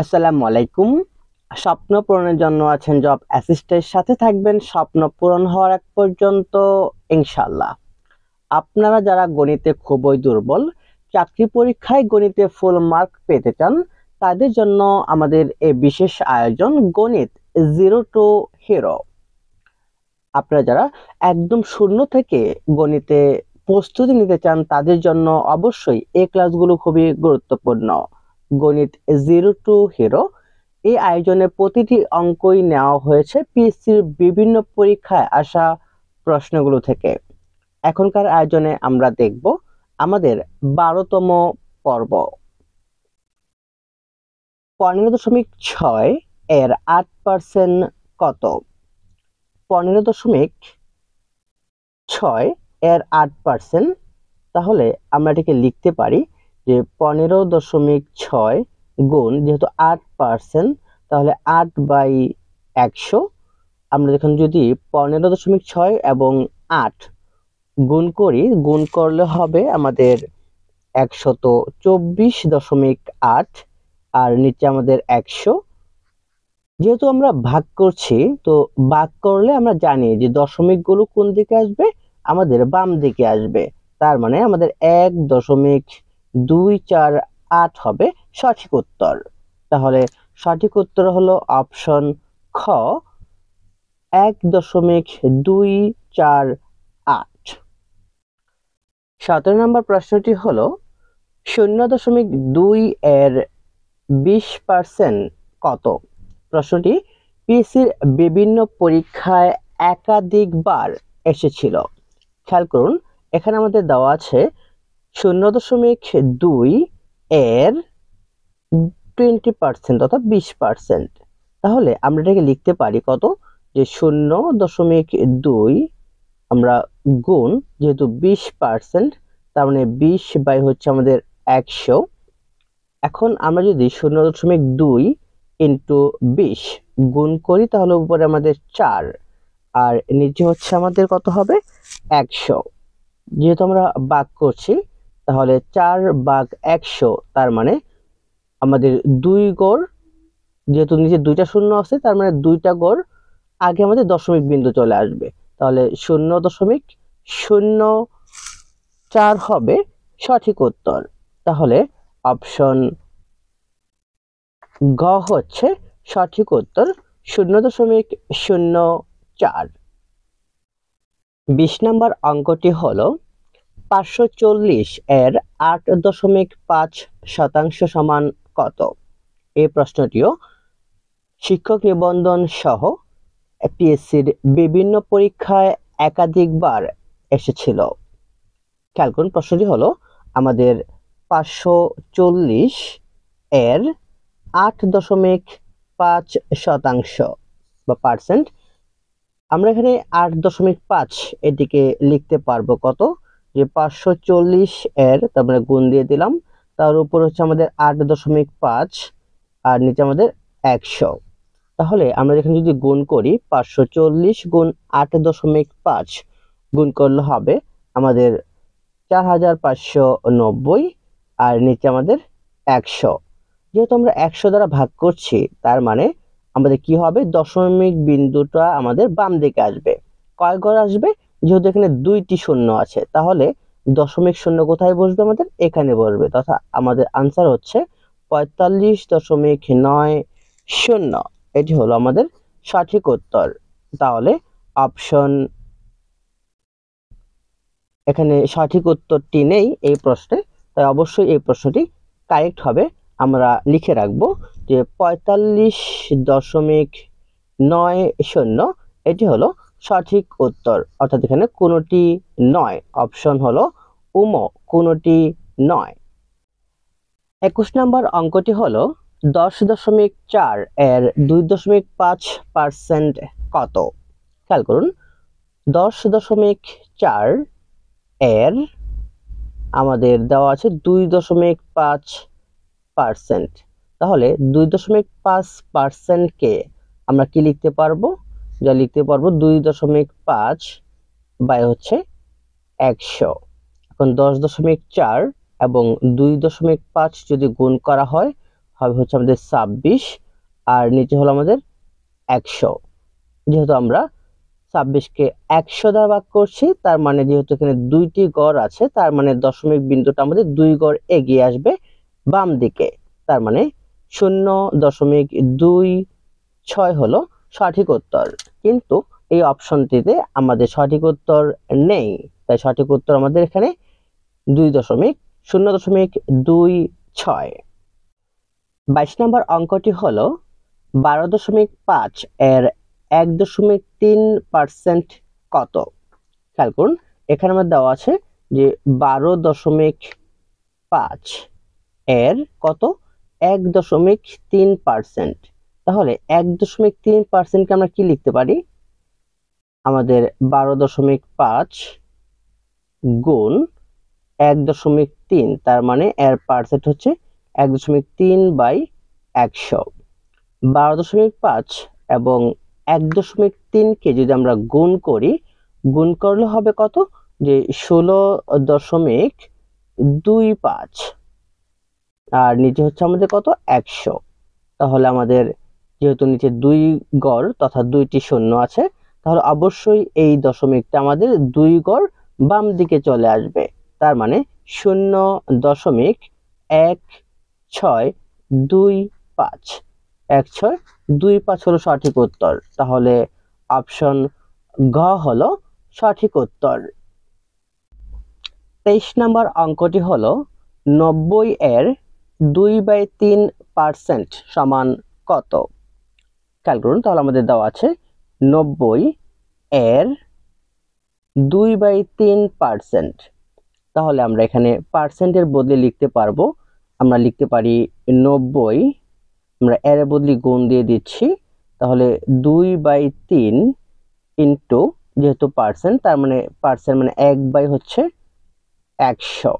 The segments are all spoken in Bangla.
আসসালামু আলাইকুম। স্বপ্ন পূরণের জন্য আছেন জব অ্যাসিস্টের সাথে থাকবেন স্বপ্ন পূরণ হওয়ার আগ পর্যন্ত ইনশাআল্লাহ। আপনারা যারা গণিতে খুবই দুর্বল, চাকরি পরীক্ষায় গণিতে ফুল মার্ক পেতে চান, তাদের জন্য আমাদের এই বিশেষ আয়োজন গণিত জিরো টু হিরো। আপনারা যারা একদম শূন্য থেকে গণিতে প্রস্তুতি নিতে চান, তাদের জন্য অবশ্যই এই ক্লাসগুলো খুবই গুরুত্বপূর্ণ। গণিত জিরো টু হিরো এই আয়োজনে প্রতিটি অঙ্কই নেওয়া হয়েছে পিএসসির বিভিন্ন পরীক্ষায় আসা প্রশ্নগুলো থেকে। এখনকার আয়োজনে আমরা দেখব আমাদের 12তম পর্ব। 15.6 এর 8% কত? 15.6 এর 8%, তাহলে আমরা এটাকে লিখতে পারি যে 15.6 গুণ, যেহেতু 8%, তাহলে 8/100। আমরা দেখুন যদি 15.6 এবং 8 গুণ করি, গুণ করলে হবে আমাদের 124.8, আর নিচে আমাদের 100। যেহেতু আমরা ভাগ করছি, তো ভাগ করলে আমরা জানি যে দশমিকগুলো কোন দিকে আসবে, আমাদের বাম দিকে আসবে। তার মানে আমাদের 1.248 হবে সঠিক উত্তর। তাহলে সঠিক উত্তর হলো অপশন খ, 1.248। 17 নম্বর প্রশ্নটি হলো 0.2 এর 20% কত? প্রশ্নটি পিএসসির বিভিন্ন পরীক্ষায় একাধিকবার এসেছিল। খেয়াল করুন, এখানে আমাদের দেওয়া আছে 0.2 এর 20% অর্থাৎ 20%। তাহলে আমরা এটাকে লিখতে পারি কত, যে 0.2 আমরা গুণ, যেহেতু 20%, তার মানে 20 বাই হচ্ছে আমাদের 100। এখন আমরা যদি 0.2 ইন্টু 20 গুণ করি, তাহলে উপরে আমাদের 4, আর নিচে হচ্ছে আমাদের কত হবে, 100। যেহেতু আমরা ভাগ করছি, তাহলে 4/100, তার মানে আমাদের 2 গড়, যেহেতু নিচে 2টা শূন্য আছে, তার মানে 2টা গড় আগে আমাদের দশমিক বিন্দু চলে আসবে। তাহলে 0.04 হবে সঠিক উত্তর। তাহলে অপশন গ হচ্ছে সঠিক উত্তর, 0.04। 20 নম্বর অঙ্কটি হলো 540 এর 8.5% সমান কত? এই প্রশ্নটিও শিক্ষক নিবন্ধন সহ পিএসসির বিভিন্ন পরীক্ষায় একাধিকবার এসেছিল। খেয়াল করুন, প্রশ্নটি হলো আমাদের 540 এর 8.5% বা পার্সেন্ট। আমরা এখানে 8.5 এটিকে লিখতে পারবো কত, যে 540 এর, তার মানে গুণ দিয়ে দিলাম, তার উপর হচ্ছে আমাদের 8.5, আর নিচে আমাদের 100। তাহলে আমরা এখানে যদি গুণ করি, 540 গুণ 8.5 গুণ করলে হবে আমাদের 4590, আর নিচে আমাদের 100। যেহেতু আমরা 100 দ্বারা ভাগ করছি, তার মানে আমাদের কি হবে, দশমিক বিন্দুটা আমাদের বাম দিকে আসবে। কয় ঘর আসবে, যেহেতু এখানে 2টি শূন্য আছে, তাহলে দশমিক শূন্য কোথায় বসবে, আমাদের এখানে বসবে। তথা আমাদের আনসার হচ্ছে 45.90। এটি হলো আমাদের সঠিক উত্তর। তাহলে অপশন, এখানে সঠিক উত্তরটি নেই এই প্রশ্নে, তাই অবশ্যই এই প্রশ্নটি কারেক্ট হবে। আমরা লিখে রাখবো যে 45.90, এটি হলো সঠিক উত্তর, অর্থাৎ এখানে কোনোটি নয়। অপশন হলো উম, কোনোটি নয়। 21 নম্বর অঙ্কটি হলো 10.4 এর 2.5% কত? খেয়াল করুন, 10.4 এর আমাদের দেওয়া আছে 2.5%। তাহলে 2.5% কে আমরা কি লিখতে পারবো, যা লিখতে পারবো 2.5 বাই হচ্ছে 100। এখন 10.4 এবং 2.5 যদি গুণ করা হয়, হবে হচ্ছে আমাদের 26 আর নিচে হলো আমাদের 100। যেহেতু আমরা 26কে 100 দ্বারা ভাগ করছি, তার মানে যেহেতু এখানে দুইটি গড় আছে, তার মানে দশমিক বিন্দুটা আমাদের 2 গড় এগিয়ে আসবে বাম দিকে। তার মানে 0.26 হলো সঠিক উত্তর। কিন্তু এই অপশনটিতে আমাদের সঠিক উত্তর নেই, তাই সঠিক উত্তর আমাদের এখানে 0.26। 22 নম্বর অঙ্কটি হলো 12.5 এর 1.3% কত? খেয়াল করুন, এখানে আমার দেওয়া আছে যে 12.5 এর কত 1.3%। তাহলে 1.3%কে আমরা কি লিখতে পারি? আমাদের 12.5 গুণ 1.3, তার মানে এর পার্সেন্ট হচ্ছে 1.3/100। 12.5 এবং 1.3কে যদি আমরা গুণ করি, গুণ করলে হবে কত? যে 16.25 আর নিচে হচ্ছে আমাদের কত 100। তাহলে আমাদের যেহেতু নিচে 2 গড় তথা 2টি শূন্য আছে, তাহলে অবশ্যই এই দশমিকটা আমাদের 2 গড় বাম দিকে চলে আসবে। তার মানে 0.1625 1625 হলো সঠিক উত্তর। তাহলে অপশন ঘ হলো সঠিক উত্তর। 23 নম্বর অঙ্কটি হলো 90 এর 2/3% সমান কত? খেয়াল করুন, তাহলে আমাদের দেওয়া আছে 90 এর 2/3%। তাহলে আমরা এখানে পার্সেন্টের বদলে লিখতে পারবো, আমরা লিখতে পারি 90, আমরা এর বদলে গুণ দিয়ে দিচ্ছি, তাহলে 2/3 ইন্টু যেহেতু পার্সেন্ট, তার মানে পার্সেন্ট মানে 1/100।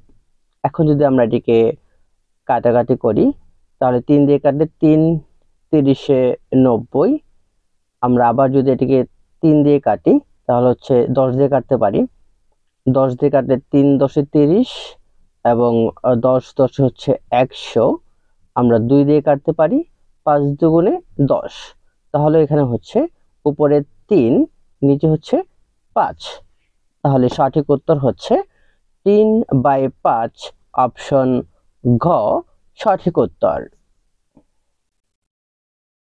এখন যদি আমরা এটিকে কাটাকাটি করি, তাহলে 3 দিয়ে কাটলে 3 30 90। আমরা আবার যদি এটিকে 3 দিয়ে কাটি, তাহলে হচ্ছে 10 দিয়ে কাটতে পারি। 10 দিয়ে কাটলে 3 10 30 এবং 10 10 হচ্ছে 100। আমরা 2 দিয়ে কাটতে পারি, 5 দুগুণে 10। তাহলে এখানে হচ্ছে উপরে 3, নিচে হচ্ছে 5। তাহলে সঠিক উত্তর হচ্ছে 3/5, অপশন ঘ সঠিক উত্তর।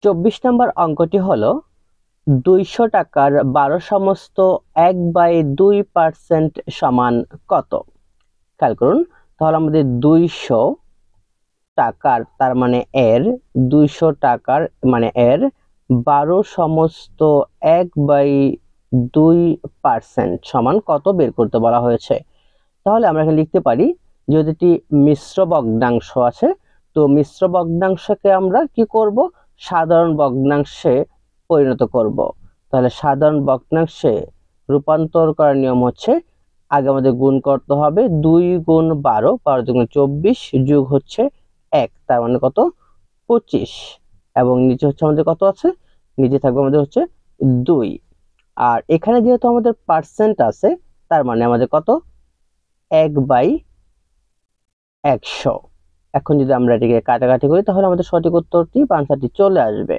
24 নম্বর অঙ্কটি হলো 200 টাকার 12 সমস্ত 1/2% সমান কত? খেয়াল করুন, তাহলে আমাদের 200 টাকার, তার মানে এর 200 টাকার মানে এর 12 সমস্ত 1/2% সমান কত বের করতে বলা হয়েছে। তাহলে আমরা এখানে লিখতে পারি, যেহেতু এটি মিশ্র ভগ্নাংশ আছে, তো মিশ্র ভগ্নাংশকে আমরা কি করব? সাধারণ ভগ্নাংশে পরিণত করব। তাহলে সাধারণ ভগ্নাংশে রূপান্তর করার নিয়ম হচ্ছে, আগে আমাদের গুণ করতে হবে 2 গুণ 12, 12 দুগুণে 24 যোগ হচ্ছে 1, তার মানে কত 25। এবং নিচে হচ্ছে আমাদের কত আছে? নিচে থাকবে আমাদের হচ্ছে 2। আর এখানে যেহেতু আমাদের পার্সেন্ট আছে, তার মানে আমাদের কত 1/100। এখন যদি আমরা এটিকে কাটাকাটি করি, তাহলে আমাদের সঠিক উত্তরটি আনসারটি চলে আসবে।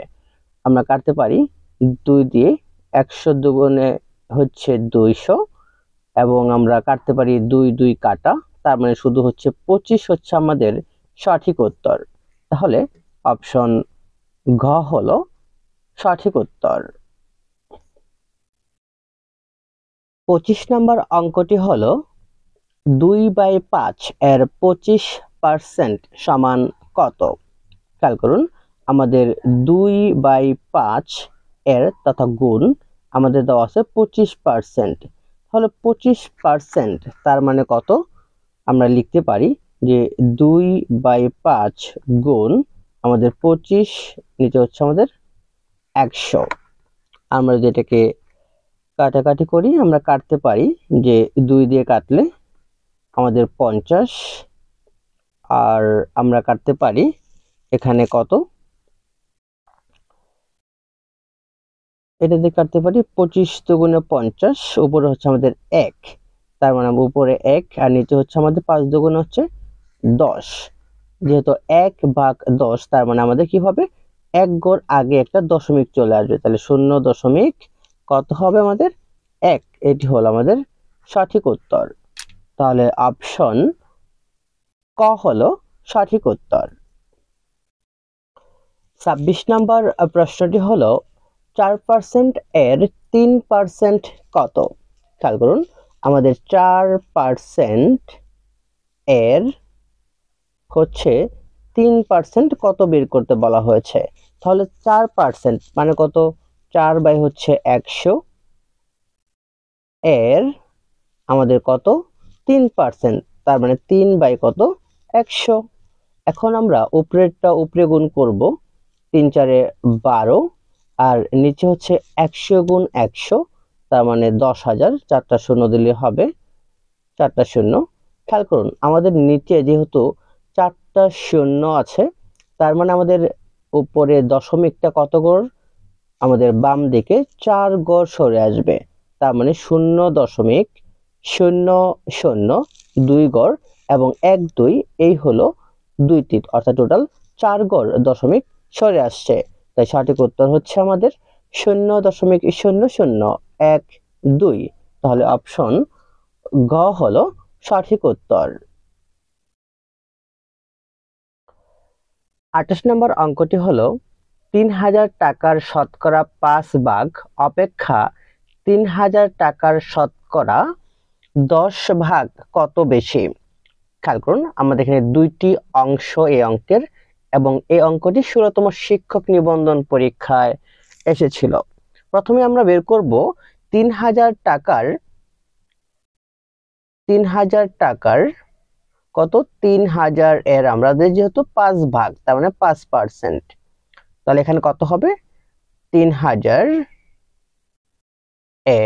আমরা কাটতে পারি 2 দিয়ে, 100 দুগুণে হচ্ছে 200 এবং আমরা কাটতে পারি 2 2 কাটা, তার মানে শুধু হচ্ছে 25 হচ্ছে আমাদের সঠিক উত্তর। তাহলে অপশন ঘ হলো সঠিক উত্তর। 25 নম্বর অঙ্কটি হলো 2/5 এর 25% সমান কত? খেয়াল করুন, আমাদের 2/5 এর তথা গুণ আমাদের দেওয়া আছে 25%। তাহলে 25% তার মানে কত? আমরা লিখতে পারি যে 2/5 গুণ আমাদের 25, নিচে হচ্ছে আমাদের 100। আমরা যদি এটাকে কাটাকাটি করি, আমরা কাটতে পারি যে 2 দিয়ে কাটলে আমাদের 50, আর আমরা কাটতে পারি এখানে কত, এটা দিয়ে কাটতে পারি 25 দুগুণে 50, উপরে হচ্ছে আমাদের 1, তার মানে উপরে 1 আর নিচে হচ্ছে আমাদের 5 দুগুণে হচ্ছে 10। যেহেতু 1/10 তার মানে আমাদের কি হবে, 1 গড় আগে একটা দশমিক চলে আসবে, তাহলে 0 দশমিক কত হবে আমাদের 1। এটি হলো আমাদের সঠিক উত্তর। তাহলে অপশন ক হলো সঠিক উত্তর। 26 নম্বর প্রশ্নটি হলো 4% এর 3% কত? খেয়াল করুন, আমাদের 4% এর হচ্ছে 3% কত বের করতে বলা হয়েছে। তাহলে 4% মানে কত, 4/100 এর আমাদের কত 3%, তার মানে 3/কত 100। এখন আমরা উপরেরটা উপরে গুণ করব, 3×4 12, আর নিচে হচ্ছে 100 গুণ 100, তার মানে 10,000, 4টা শূন্য দিলে হবে 4টা শূন্য। খেয়াল করুন আমাদের নিচে যেহেতু 4টা শূন্য আছে, তার মানে আমাদের উপরে দশমিকটা কত গড়, আমাদের বাম দিকে 4 গড় সরে আসবে, তার মানে 0.0002 গড় এবং 1 2 এই হলো 2 3, অর্থাৎ টোটাল 4 গড় দশমিক সরে আসছে। তাই সঠিক উত্তর হচ্ছে আমাদের 0.0012। তাহলে অপশন গ হলো সঠিক উত্তর। 28 নম্বর অঙ্কটি হলো 3000 টাকার শতকরা 5 ভাগ অপেক্ষা 3000 টাকার শতকরা 10 ভাগ কত বেশি? খেয়াল করুন আমাদের এখানে দুইটি অংশ এই অঙ্কের, এবং এই অঙ্কটি 16তম শিক্ষক নিবন্ধন পরীক্ষায় এসেছিল। প্রথমে আমরা বের করব 3000 টাকার কত, 3000 এর আমাদের যেহেতু 5 ভাগ তার মানে 5%, তাহলে এখানে কত হবে 3000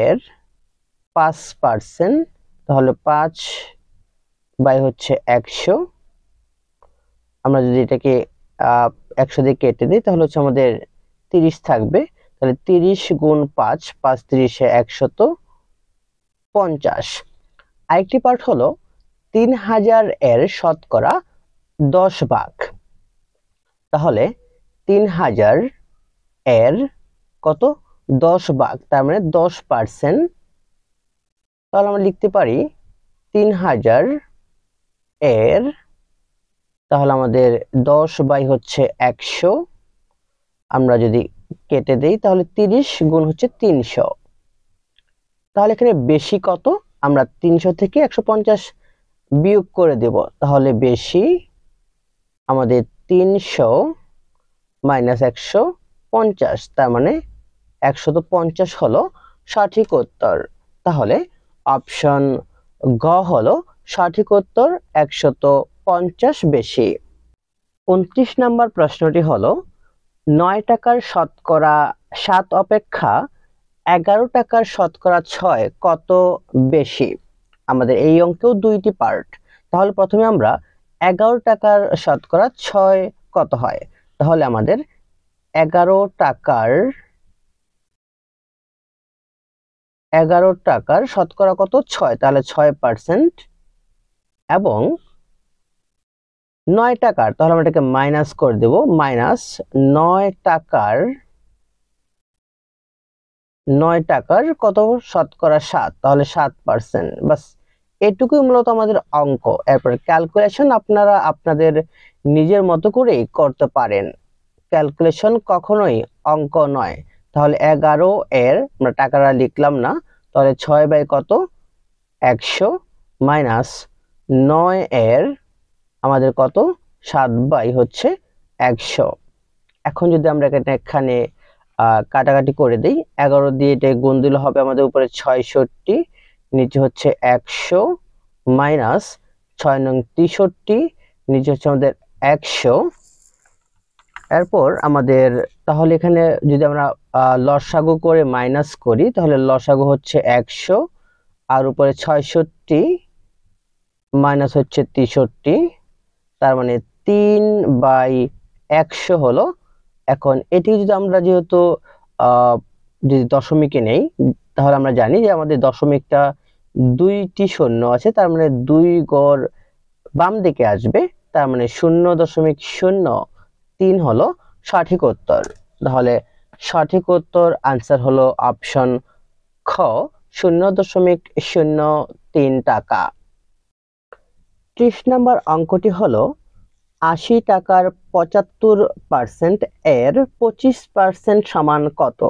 এর 5%, তাহলে 5/100। আমরা যদি এটাকে 100 দিয়ে কেটে দিই তাহলে হচ্ছে আমাদের 30 থাকবে, তাহলে 30 গুণ 5, 5 30 150। আরেকটি পার্ট হলো 3000 এর শতকরা 10 ভাগ, তাহলে 3000 এর কত 10 ভাগ তার মানে 10%, তাহলে আমরা লিখতে পারি 3000 এর, তাহলে আমাদের 10/100, আমরা যদি কেটে দেই তাহলে 30 গুণ 300, তাহলে এখানে বেশি কত, আমরা 300 থেকে 150 বিয়োগ করে দেব, তাহলে বেশি আমাদের 300 মাইনাস 150, তার মানে 150 হলো সঠিক উত্তর। তাহলে অপশন গ হলো সঠিক উত্তর, 150 বেশি। 29 নম্বর প্রশ্নটি হলো 9 টাকার শতকরা 7 অপেক্ষা 11 টাকার শতকরা 6 কত বেশি? আমাদের এই অঙ্কেও দুইটি পার্ট। তাহলে প্রথমে আমরা 11 টাকার শতকরা 6 কত হয়, তাহলে আমাদের 11 টাকার শতকরা কত 6, তাহলে 6%, এবং 9 টাকার, তাহলে আমরা এটাকে মাইনাস করে দেব, মাইনাস 9 টাকার কত শতকরা 7, তাহলে 7%। বাস এটুকুই মূলত আমাদের অঙ্ক। এরপর ক্যালকুলেশন আপনারা আপনাদের নিজের মতো করেই করতে পারেন, ক্যালকুলেশন কখনোই অঙ্ক নয়। তাহলে 11 এর আমরা টাকাটা লিখলাম না, তাহলে 6/কত 100 মাইনাস 9 এর আমাদের কত 7/100। এখন যদি আমরা এখানে কাটাকাটি করে দিই, 11 দিয়ে এটা গুণ দিলে হবে আমাদের উপরে 66, নিচে হচ্ছে 100 মাইনাস 6 নং 63, নিচে হচ্ছে আমাদের 100। এরপর আমাদের তাহলে এখানে যদি আমরা লসাগু করে মাইনাস করি, তাহলে লসাগু হচ্ছে 100 আর উপরে 66 মাইনাস হচ্ছে 63, তার মানে 3/100 হলো। এখন এটি যদি আমরা যেহেতু যদি দশমিকে নেই, তাহলে আমরা জানি যে আমাদের দশমিকটা দুইটি শূন্য আছে, তার মানে 2 গড় বাম দিকে আসবে, তার মানে 0.03 হলো সঠিক উত্তর। তাহলে সঠিক উত্তর আনসার হলো অপশন খ, 0.03 টাকা। 30 নম্বর অঙ্কটি হলো 80 টাকার 75% এর 25% সমান কত?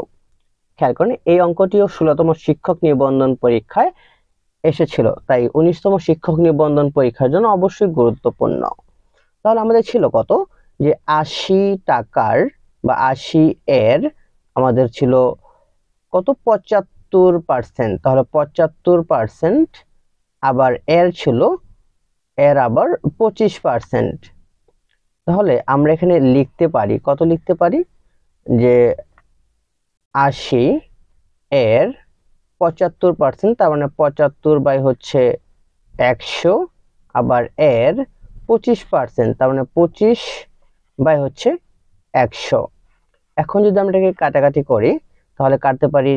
খেয়াল করেন, এই অঙ্কটিও 16তম শিক্ষক নিবন্ধন পরীক্ষায় এসেছিল, তাই 19তম শিক্ষক নিবন্ধন পরীক্ষার জন্য অবশ্যই গুরুত্বপূর্ণ। তাহলে আমাদের ছিল কত, যে 80 টাকার বা 80 এর আমাদের ছিল কত, 75%। তাহলে 75% আবার এর ছিল, এর আবার 25%। তাহলে আমরা এখানে লিখতে পারি, কত লিখতে পারি, যে 80 এর 75%, তার মানে 75 বাই হচ্ছে 100, আবার এর 25%, তার মানে 25 বাই হচ্ছে 100। এখন যদি আমরা এটাকে কাটাকাটি করি, তাহলে কাটতে পারি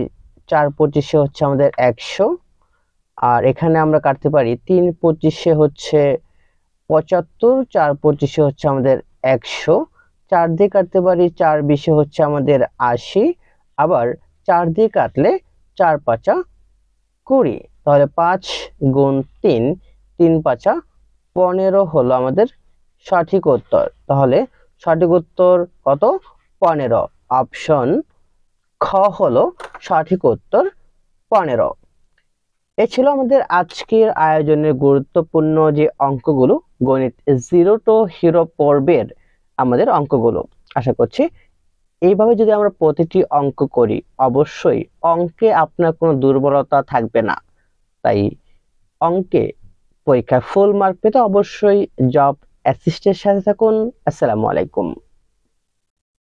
4 25 হচ্ছে আমাদের 100, আর এখানে আমরা কাটতে পারি 3 25 হচ্ছে 75, 4 25 হচ্ছে আমাদের 100, 4 দিয়ে কাটতে পারি 4 20 হচ্ছে আমাদের 80, আবার 4 দিয়ে কাটলে 4 5 20, তাহলে 5 গুণ 3, 3 5 15 হলো আমাদের সঠিক উত্তর। তাহলে সঠিক উত্তর কত, 15। অপশন খ হলো সঠিক উত্তর 15। এ ছিল আমাদের আজকের আয়োজনের গুরুত্বপূর্ণ যে অঙ্কগুলো, গণিত 0 to হিরো পর্বের আমাদের অঙ্কগুলো। আশা করছি এইভাবে যদি আমরা প্রতিটি অঙ্ক করি, অবশ্যই অঙ্কে আপনার কোনো দুর্বলতা থাকবে না। তাই অঙ্কে পরীক্ষায় ফুল মার্ক পেতে অবশ্যই জব অ্যাসিস্টের সাথে থাকুন। আসসালামু আলাইকুম।